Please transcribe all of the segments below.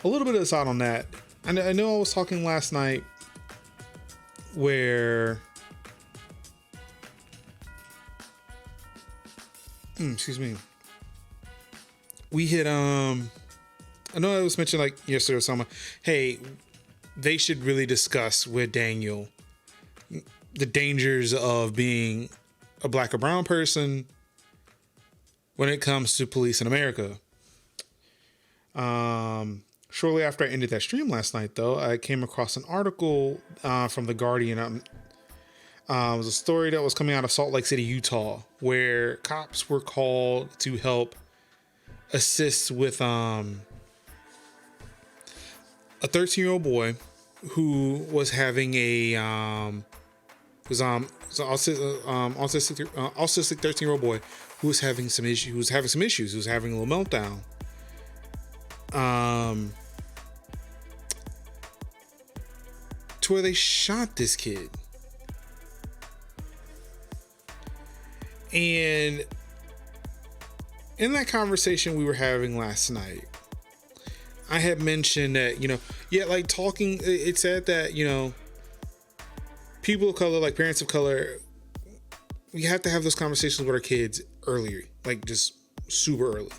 a little bit of aside on that. I know I was talking last night where, excuse me, we hit, I know I was mentioning like yesterday or something, hey, they should really discuss with Daniel the dangers of being a black or brown person when it comes to police in America. Shortly after I ended that stream last night, though, I came across an article from The Guardian. It was a story that was coming out of Salt Lake City, Utah, where cops were called to help assist with a 13-year-old boy who was having autistic 13-year-old boy who was having some issues. Who was having a little meltdown. To where they shot this kid. And in that conversation we were having last night, I had mentioned that, like talking, it said that, people of color, like parents of color, we have to have those conversations with our kids earlier, like just super early.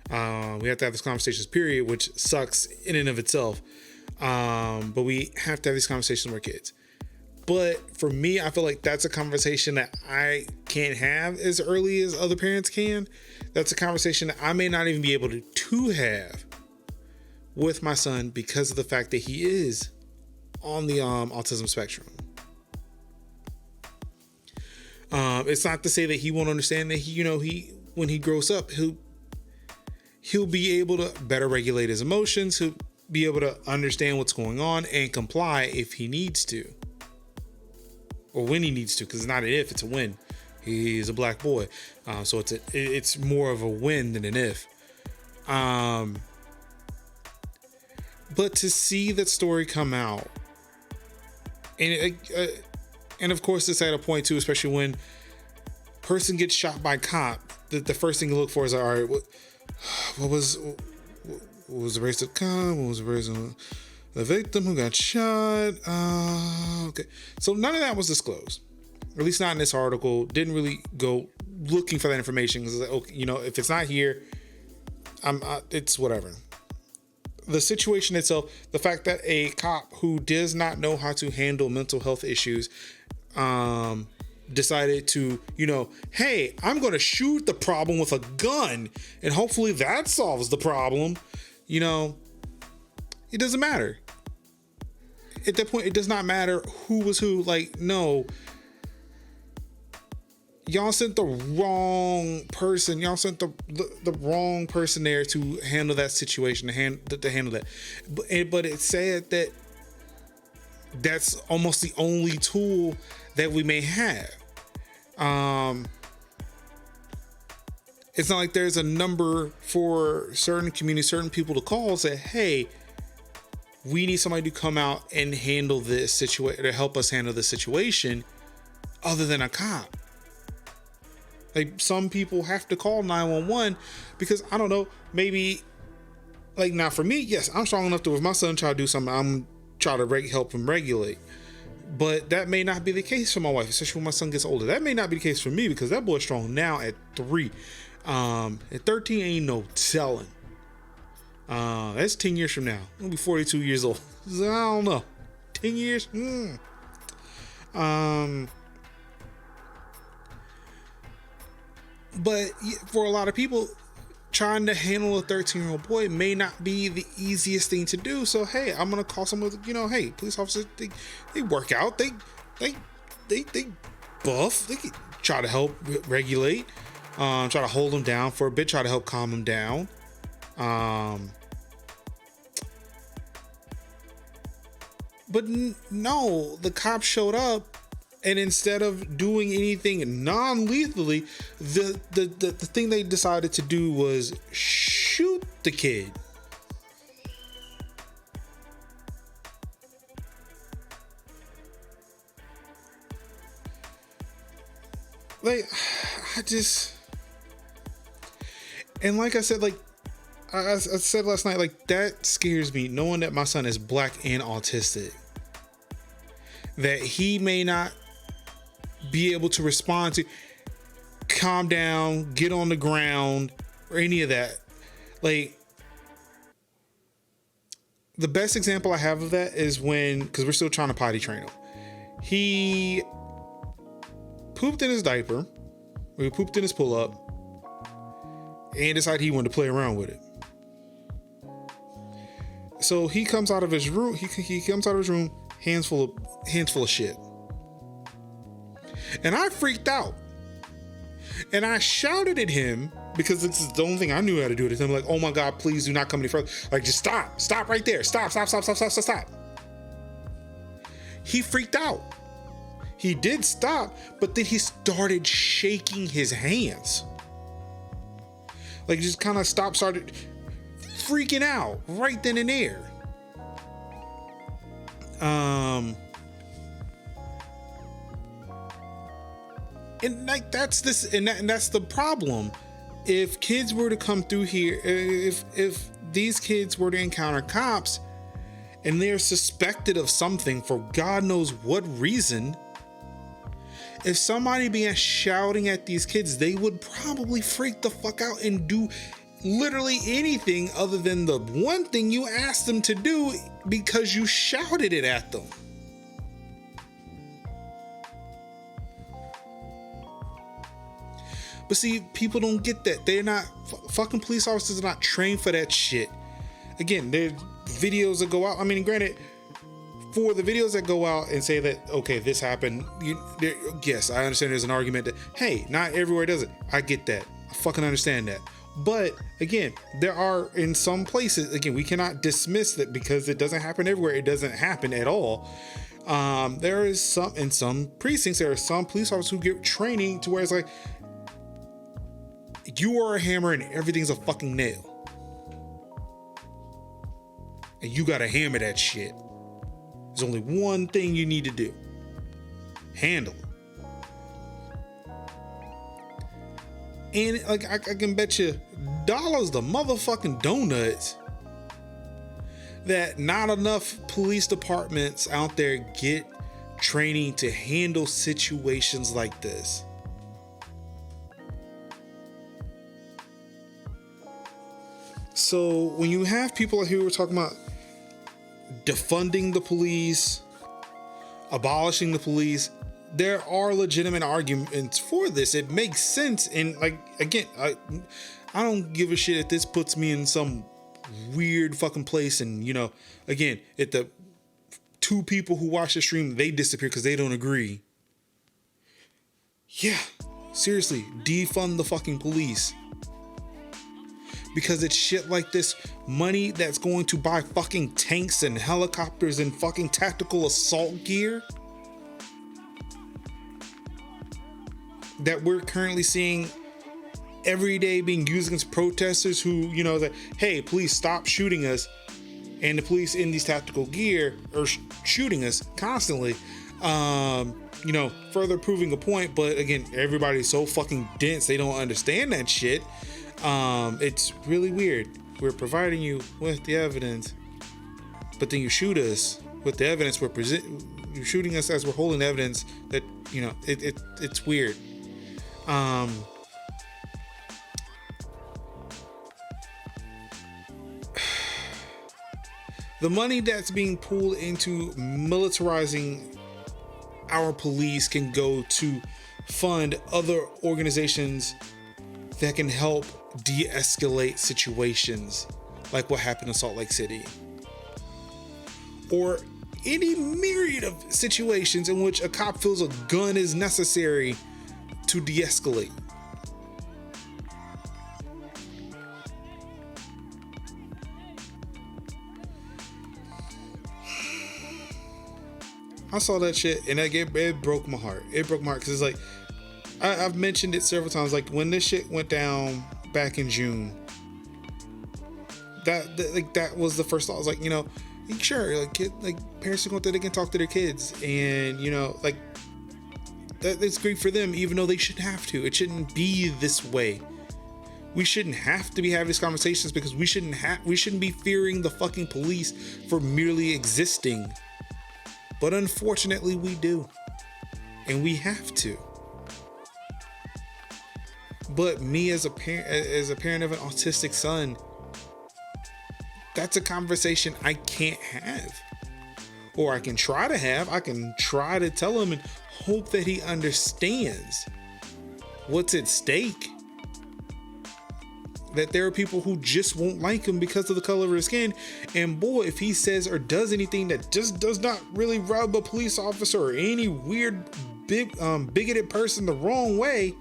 We have to have these conversations, period, which sucks in and of itself. But we have to have these conversations with our kids. But for me, I feel like that's a conversation that I can't have as early as other parents can. That's a conversation that I may not even be able to have with my son because of the fact that he is on the autism spectrum. It's not to say that he won't understand that he when he grows up, he'll be able to better regulate his emotions. He'll be able to understand what's going on and comply if he needs to. Or when he needs to, because it's not an if, it's a when. He's a black boy. So it's more of a when than an if. But to see that story come out, and of course it's at a point too, especially when person gets shot by cop, the first thing you look for is, all right, what was the race of the cop? What was the race of the victim who got shot? Okay. So none of that was disclosed. Or at least not in this article. Didn't really go looking for that information. Because, okay, if it's not here, it's whatever. The situation itself, the fact that a cop who does not know how to handle mental health issues, decided to, hey, I'm going to shoot the problem with a gun and hopefully that solves the problem. It doesn't matter. At that point, it does not matter who was who. Like, no, y'all sent the wrong person. Y'all sent the wrong person there to handle that situation, to handle that. But it said that that's almost the only tool that we may have. It's not like there's a number for certain communities, certain people to call and say, hey, we need somebody to come out and handle this situation, to help us handle this situation, other than a cop. Like, some people have to call 911 because, I don't know, maybe, like, now for me, yes, I'm strong enough to, if my son try to do something, I'm try to help him regulate. But that may not be the case for my wife, especially when my son gets older. That may not be the case for me because that boy's strong now at 3. At 13, ain't no telling. That's 10 years from now. I'm gonna be 42 years old. So I don't know. 10 years? But for a lot of people, trying to handle a 13-year-old boy may not be the easiest thing to do. So, hey, I'm going to call someone, hey, police officers, they work out. They buff. They try to help regulate. Try to hold them down for a bit. Try to help calm them down. But no, the cops showed up, and instead of doing anything non-lethally, the thing they decided to do was shoot the kid. Like, and like I said, like, I said last night, like, that scares me, knowing that my son is black and autistic, that he may not be able to respond to calm down, get on the ground, or any of that. Like, the best example I have of that is when, because we're still trying to potty train him, he pooped in his diaper, or he pooped in his pull-up, and decided he wanted to play around with it. So he comes out of his room. He comes out of his room, hands full of shit. And I freaked out. And I shouted at him, because this is the only thing I knew how to do at the time. Like, oh my God, please do not come any further. Like, just stop. Stop right there. Stop. He freaked out. He did stop, but then he started shaking his hands. Like, just kind of started freaking out right then and there. And like, that's the problem. If kids were to come through here, if these kids were to encounter cops and they're suspected of something for God knows what reason, if somebody began shouting at these kids, they would probably freak the fuck out and do literally anything other than the one thing you asked them to do because you shouted it at them. But see, people don't get that. They're not, fucking police officers are not trained for that shit. Again, there's videos that go out. I mean, granted, for the videos that go out and say that, okay, this happened, yes, I understand there's an argument that, hey, not everywhere does it. I get that. I fucking understand that. But again, there are in some places, again, we cannot dismiss that because it doesn't happen everywhere. It doesn't happen at all. There is some, in some precincts, there are some police officers who get training to where it's like, you are a hammer and everything's a fucking nail. And you gotta hammer that shit. There's only one thing you need to do. Handle it. And like, I can bet you dollars the motherfucking donuts that not enough police departments out there get training to handle situations like this. So when you have people who are talking about defunding the police, abolishing the police, there are legitimate arguments for this. It makes sense. And like, again, I don't give a shit if this puts me in some weird fucking place. And, you know, again, if the two people who watch the stream, they disappear because they don't agree. Yeah, seriously, defund the fucking police. Because it's shit like this, money that's going to buy fucking tanks and helicopters and fucking tactical assault gear that we're currently seeing every day being used against protesters who, you know, that, hey, please stop shooting us. And the police in these tactical gear are shooting us constantly. You know, further proving a point. But again, everybody's so fucking dense, they don't understand that shit. It's really weird. We're providing you with the evidence, but then you shoot us with the evidence you're shooting us as we're holding evidence that, you know, it's weird. The money that's being pulled into militarizing our police can go to fund other organizations that can help de-escalate situations like what happened in Salt Lake City, or any myriad of situations in which a cop feels a gun is necessary to de-escalate. I saw that shit and it broke my heart. It broke my heart because it's like, I've mentioned it several times. Like when this shit went down back in June, that was the first thought. I was like, you know, sure, like parents are going through, they can talk to their kids, and you know, like that's great for them, even though they shouldn't have to. It shouldn't be this way. We shouldn't have to be having these conversations because we shouldn't be fearing the fucking police for merely existing. But unfortunately we do. And we have to. But me as a parent of an autistic son, that's a conversation I can't have. Or I can try to have. I can try to tell him and hope that he understands what's at stake. That there are people who just won't like him because of the color of his skin. And boy, if he says or does anything that just does not really rub a police officer or any weird, bigoted person the wrong way,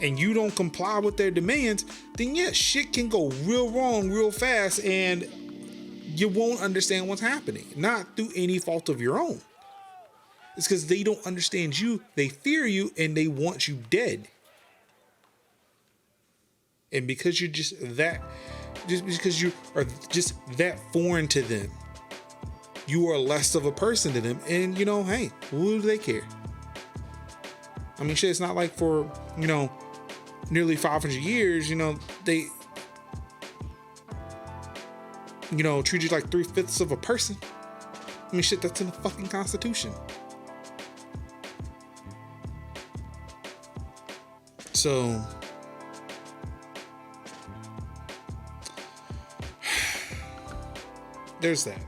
and you don't comply with their demands, then yeah, shit can go real wrong real fast and you won't understand what's happening. Not through any fault of your own. It's because they don't understand you, they fear you, and they want you dead. And because you're just because you are just that foreign to them, you are less of a person to them. And you know, hey, who do they care? I mean, shit, it's not like for, you know, nearly 500 years, you know, they, you know, treat you like 3/5 of a person. I mean, shit, that's in the fucking Constitution. So, there's that.